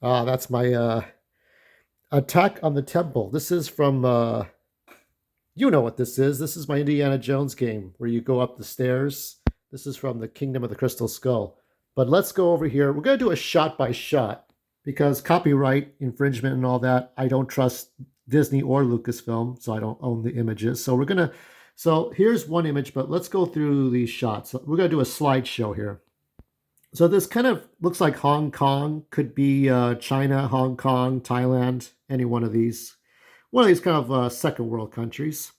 That's my Attack on the Temple. This is from you know what this is. This is my Indiana Jones game where you go up the stairs. This is from the Kingdom of the Crystal Skull. But let's go over here. We're going to do a shot by shot because copyright infringement and all that. I don't trust Disney or Lucasfilm, so I don't own the images. So here's one image, but let's go through these shots. We're going to do a slideshow here. So this kind of looks like Hong Kong, could be China, Hong Kong, Thailand, any one of these kind of second world countries.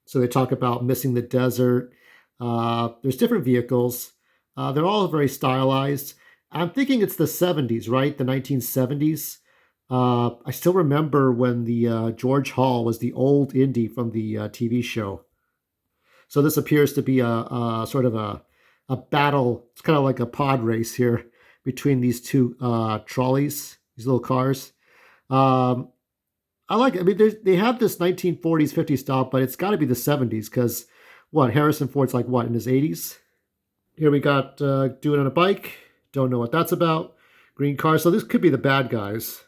So they talk about missing the desert. There's different vehicles. They're all very stylized. I'm thinking it's the 70s, right? The 1970s. I still remember when the George Hall was the old Indy from the TV show. So this appears to be a sort of a battle. It's kind of like a pod race here between these two trolleys, these little cars. I like it. I mean, they have this 1940s, 50s style, but it's got to be the 70s because what? Harrison Ford's like what, in his 80s? Here we got doing on a bike. Don't know what that's about. Green car. So this could be the bad guys.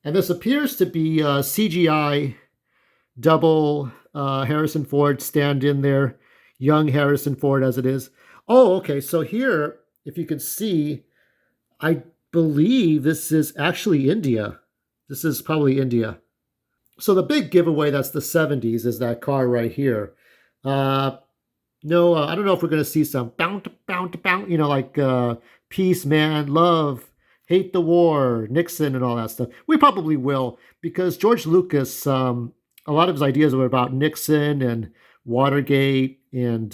And this appears to be CGI double Harrison Ford stand in there. Young Harrison Ford as it is. Oh, okay. So here, if you can see, I believe this is actually India. This is probably India. So the big giveaway that's the 70s is that car right here. No, I don't know if we're going to see some bounce, bounce, bounce, like peace, man, love, hate the war, Nixon, and all that stuff. We probably will because George Lucas, a lot of his ideas were about Nixon and Watergate and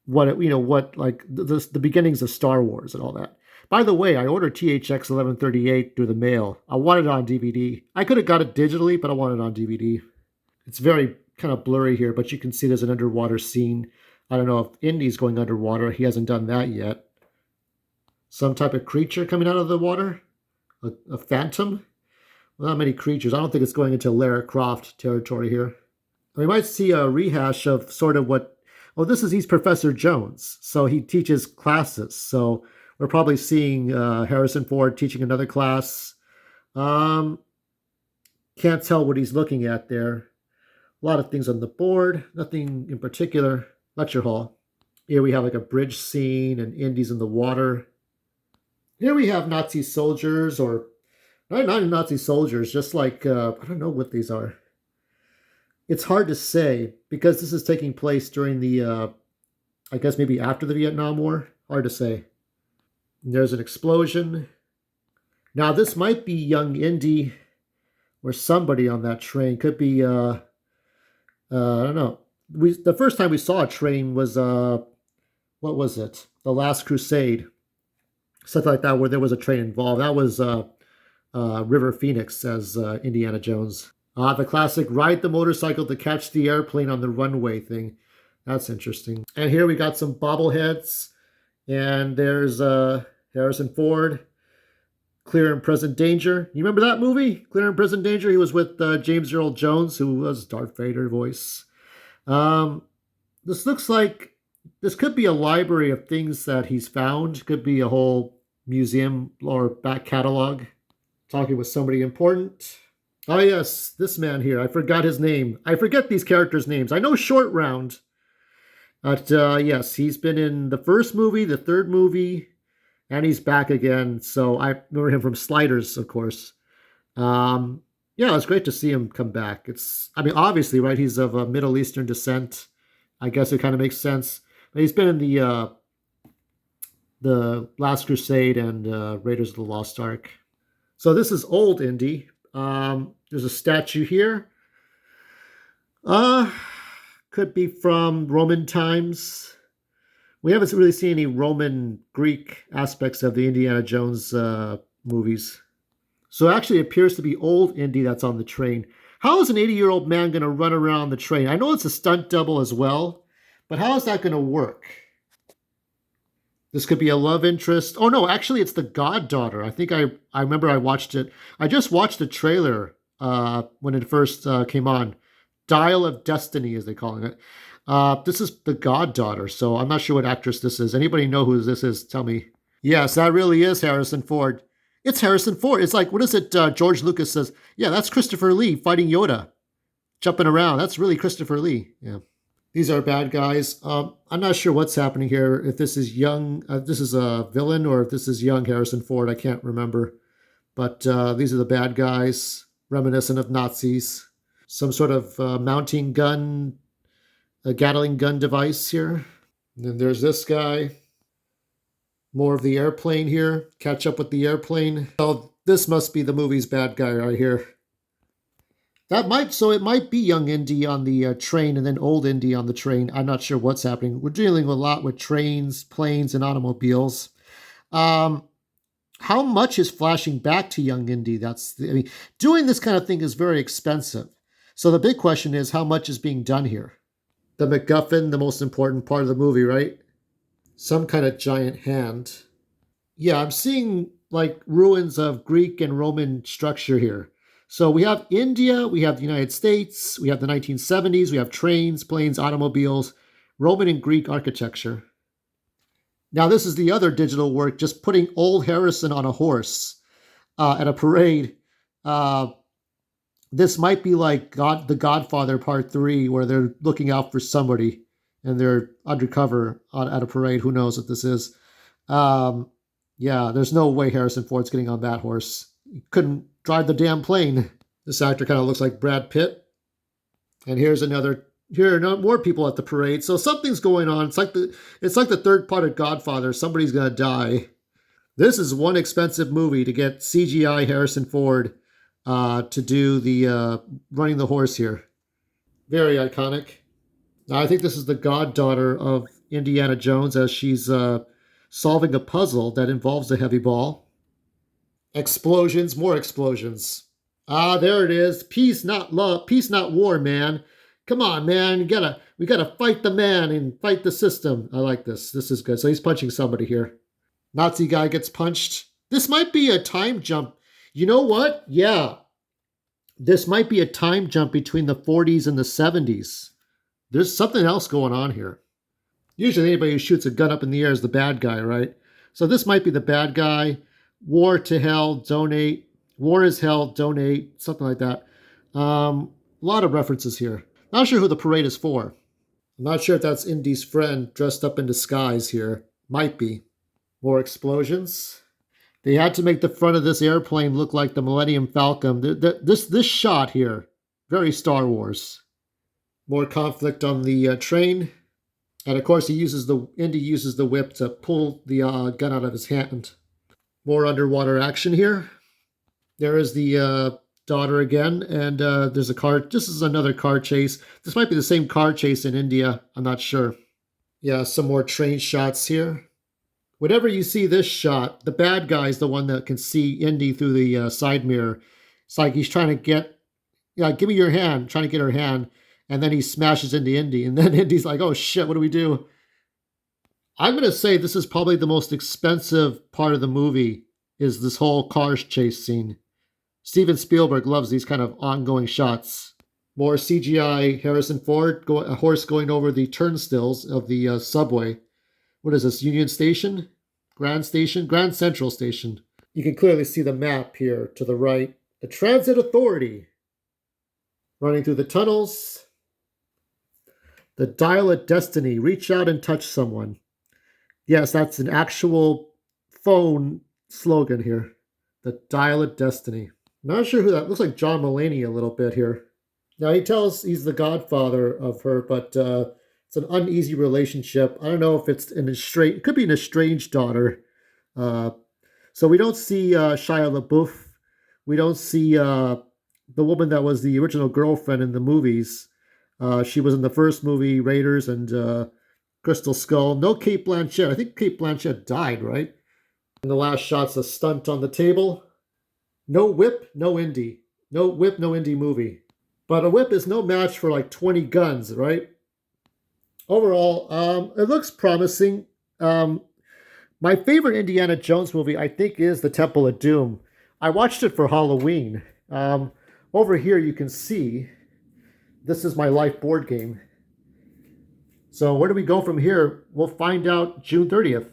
what like the beginnings of Star Wars and all that. By the way, I ordered THX 1138 through the mail. I wanted it on DVD. I could have got it digitally, but I wanted it on DVD. It's very kind of blurry here, but you can see there's an underwater scene. I don't know if Indy's going underwater. He hasn't done that yet. Some type of creature coming out of the water? A phantom? Well, not many creatures. I don't think it's going into Lara Croft territory here. We might see a rehash of sort of what... Oh, he's Professor Jones. So he teaches classes. So we're probably seeing Harrison Ford teaching another class. Can't tell what he's looking at there. A lot of things on the board. Nothing in particular. Lecture hall. Here we have like a bridge scene and Indy's in the water. Here we have Nazi soldiers or... Not Nazi soldiers, just like... I don't know what these are. It's hard to say because this is taking place during the... I guess maybe after the Vietnam War. Hard to say. There's an explosion. Now, this might be young Indy or somebody on that train. Could be, I don't know. The first time we saw a train was, what was it? The Last Crusade. Something like that, where there was a train involved. That was River Phoenix as Indiana Jones. The classic ride the motorcycle to catch the airplane on the runway thing. That's interesting. And here we got some bobbleheads. And there's Harrison Ford, Clear and Present Danger. You remember that movie, Clear and Present Danger? He was with James Earl Jones, who was Darth Vader voice. This looks like this could be a library of things that he's found. Could be a whole museum or back catalog. Talking with somebody important. Oh yes, this man here. I forgot his name. I forget these characters' names. I know Short Round. But yes, he's been in the first movie, the third movie, and he's back again. So I remember him from Sliders, of course. Yeah, it's great to see him come back. Obviously, right, he's of Middle Eastern descent. I guess it kind of makes sense. But he's been in the Last Crusade and Raiders of the Lost Ark. So this is old Indy. There's a statue here. Could be from Roman times. We haven't really seen any Roman Greek aspects of the Indiana Jones movies. So actually it appears to be old Indy that's on the train. How is an 80-year-old man going to run around the train? I know it's a stunt double as well, but how is that going to work? This could be a love interest. Oh no, actually it's the goddaughter. I think I remember I watched it. I just watched the trailer when it first came on. Dial of Destiny, as they're calling it. This is the goddaughter, so I'm not sure what actress this is. Anybody know who this is? Tell me. Yes, that really is Harrison Ford. It's Harrison Ford. It's like, what is it? George Lucas says, yeah, that's Christopher Lee fighting Yoda, jumping around. That's really Christopher Lee. Yeah. These are bad guys. I'm not sure what's happening here. If this is young, this is a villain, or if this is young Harrison Ford. I can't remember. But these are the bad guys, reminiscent of Nazis. Some sort of mounting gun, a Gatling gun device here. And then there's this guy. More of the airplane here. Catch up with the airplane. Oh, this must be the movie's bad guy right here. So it might be young Indy on the train and then old Indy on the train. I'm not sure what's happening. We're dealing a lot with trains, planes, and automobiles. How much is flashing back to young Indy? Doing this kind of thing is very expensive. So the big question is, how much is being done here? The MacGuffin, the most important part of the movie, right? Some kind of giant hand. Yeah, I'm seeing like ruins of Greek and Roman structure here. So we have India, we have the United States, we have the 1970s, we have trains, planes, automobiles, Roman and Greek architecture. Now this is the other digital work, just putting old Harrison on a horse at a parade. This might be like The Godfather Part 3, where they're looking out for somebody and they're undercover at a parade. Who knows what this is? Yeah, there's no way Harrison Ford's getting on that horse. He couldn't drive the damn plane. This actor kind of looks like Brad Pitt. And here are more people at the parade. So something's going on. It's like the third part of Godfather. Somebody's gonna die. This is one expensive movie to get CGI Harrison Ford to do the running the horse here. Very iconic. Now, I think this is the goddaughter of Indiana Jones as she's solving a puzzle that involves a heavy ball. Explosions, more explosions. Ah, there it is. Peace, not love. Peace, not war, man. Come on, man. We gotta fight the man and fight the system. I like this. This is good. So he's punching somebody here. Nazi guy gets punched. This might be a time jump. You know what? Yeah. This might be a time jump between the 40s and the 70s. There's something else going on here. Usually anybody who shoots a gun up in the air is the bad guy, right? So this might be the bad guy. War to hell, donate. War is hell, donate. Something like that. A lot of references here. Not sure who the parade is for. I'm not sure if that's Indy's friend dressed up in disguise here. Might be. More explosions. They had to make the front of this airplane look like the Millennium Falcon. This shot here, very Star Wars. More conflict on the train. And of course, Indy uses the whip to pull the gun out of his hand. More underwater action here. There is the daughter again, and there's a car. This is another car chase. This might be the same car chase in India. I'm not sure. Yeah, some more train shots here. Whenever you see this shot, the bad guy is the one that can see Indy through the side mirror. It's like he's trying to give me your hand, trying to get her hand, and then he smashes into Indy, and then Indy's like, oh shit, what do we do? I'm going to say this is probably the most expensive part of the movie, is this whole car chase scene. Steven Spielberg loves these kind of ongoing shots. More CGI Harrison Ford, a horse going over the turnstiles of the subway. What is this, Union Station? Grand Central Station. You can clearly see the map here to the right. The Transit Authority. Running through the tunnels. The Dial of Destiny. Reach out and touch someone. Yes, that's an actual phone slogan here. The Dial of Destiny. Not sure who that looks like. John Mulaney a little bit here. Now he tells he's the godfather of her, but it's an uneasy relationship. I don't know if it's it could be an estranged daughter. So we don't see Shia LaBeouf. We don't see the woman that was the original girlfriend in the movies. She was in the first movie, Raiders, and Crystal Skull. No Cate Blanchett. I think Cate Blanchett died, right? And the last shot's a stunt on the table. No whip, no Indy. No whip, no Indy movie. But a whip is no match for like 20 guns, right? Overall, it looks promising. My favorite Indiana Jones movie, I think, is The Temple of Doom. I watched it for Halloween. Over here, you can see, this is my life board game. So where do we go from here? We'll find out June 30th.